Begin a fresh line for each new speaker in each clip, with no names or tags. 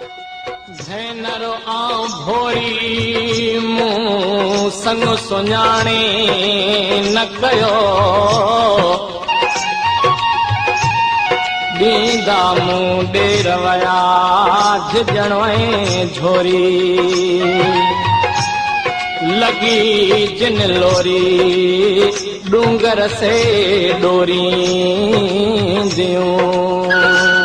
भेनरो आऊं भोरी मूं संग सुञाणे न कयो ॾींदा मूं ॾेर वया झिजण ऐं झोरी लगी जिन लोरी डूंगर से डोरी दियूं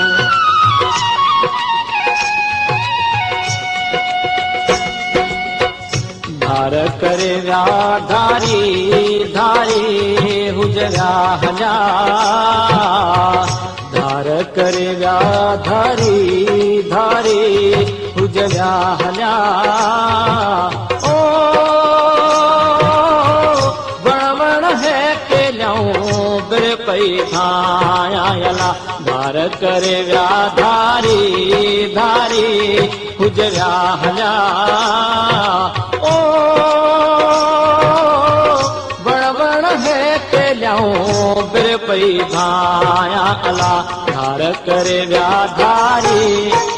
धार करे विया धारी धारी हुजरा हजा धार करे विया धारी धारी हुजरा हजा ओ वण है के ल्याऊं बिर पई थायला धार करे विया धारी धारी हुजरा हजा ओ बड़ है के ल्याऊं बिर पई धाया अला धार करे विया धारी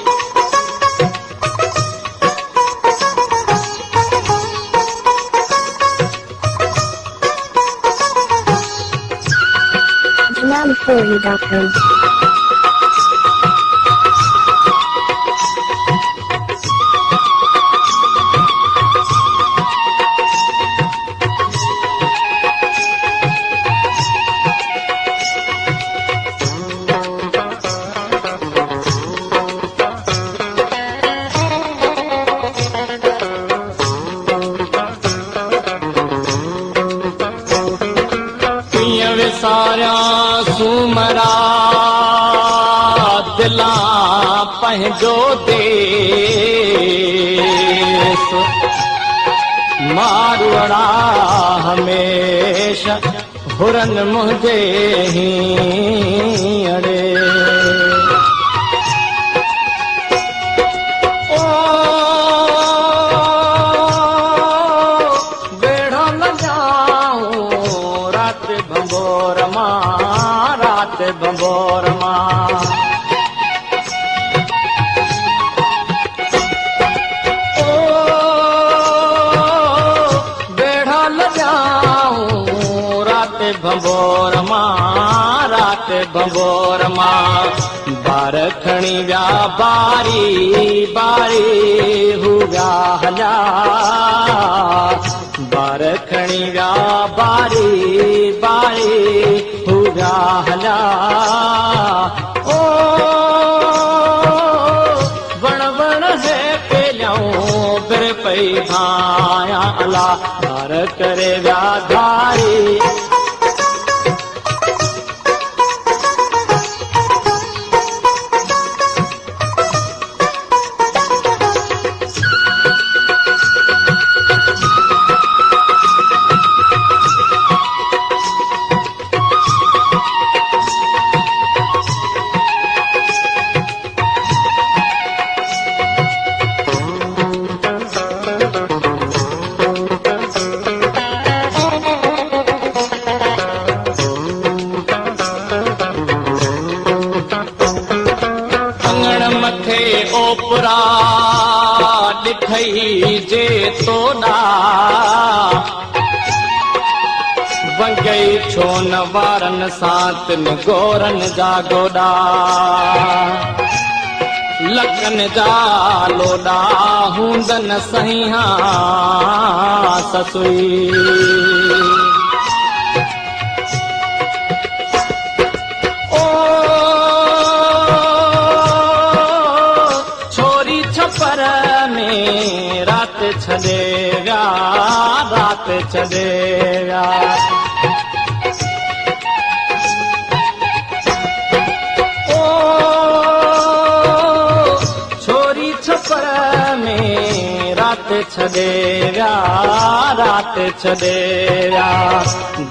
सारा सुमरा दिला पंहिंजो देश मारवड़ा हमेशा हुरन मुंहिंजे हीअड़े बंबोर मां ओ बेड़ा ल जाऊं रात बंबोर मां बार खणी विया बारी बारी हू विया हला बार खणी विया बारी बारी हू विया हला ओ वण वण है के ल्याऊं बिर पई धाया अला धार करे विया धारी ओपरा ॾिठई जे तोड़ा वंगई छो न वारन सातन गोरन जा गोड़ा लखन जा लोड़ा हूंदन सहिया ससुई पर में रात छॾे विया रात छॾे विया ओ छोरी छपर में रात छॾे विया रात छॾे विया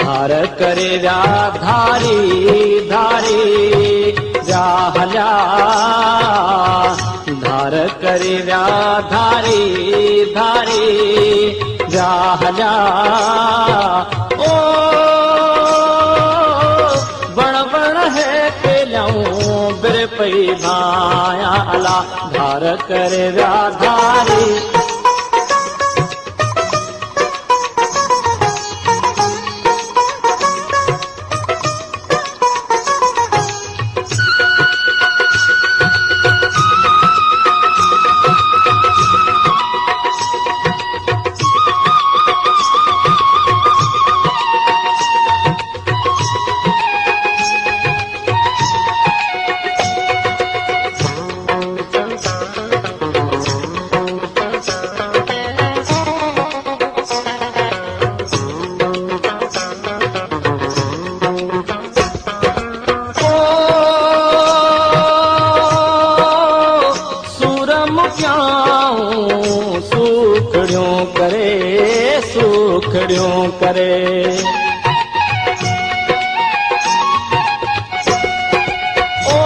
धार करे विया धारी धारी विया हला धार करे विया धारी धारी विया हला ओ वण वण है के ल्याऊं बिर पई पई भाया अला धार करे विया धारी सुखड़ियों करे ओ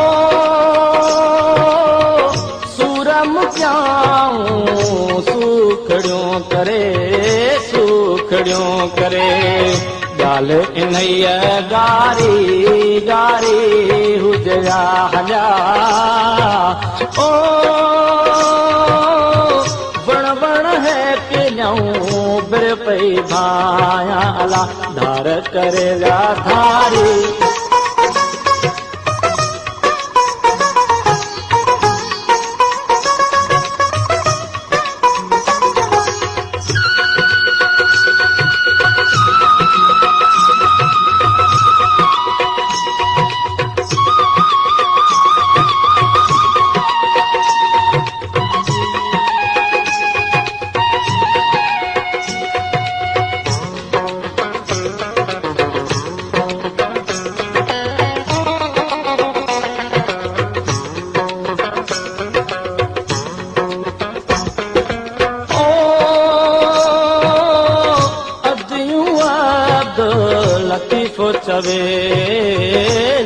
सूरम क्याऊं सुखड़ियों करे गाल इन्हैया गारी गारी हुजया हजा ओ बण बण है पिलऊं बिर पई भाया अला धार करे विया धारी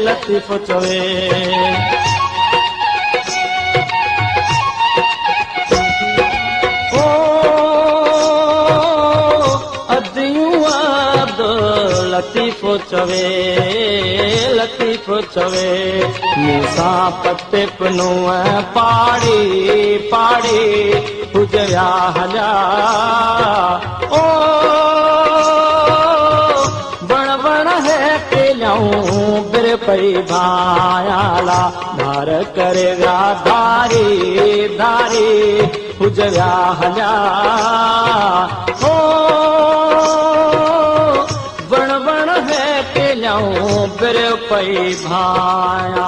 लतीफ़ो चवे ओ अदियूं अब्दु लतीफ़ो चवे मूंसां पते पनुअ पाड़ी पाड़ी हुजया हजा ओ बिर पई भाया अला धार करे विया धारी धारी हुजया हजा हो बण बण है पिलऊं बिर पई भाया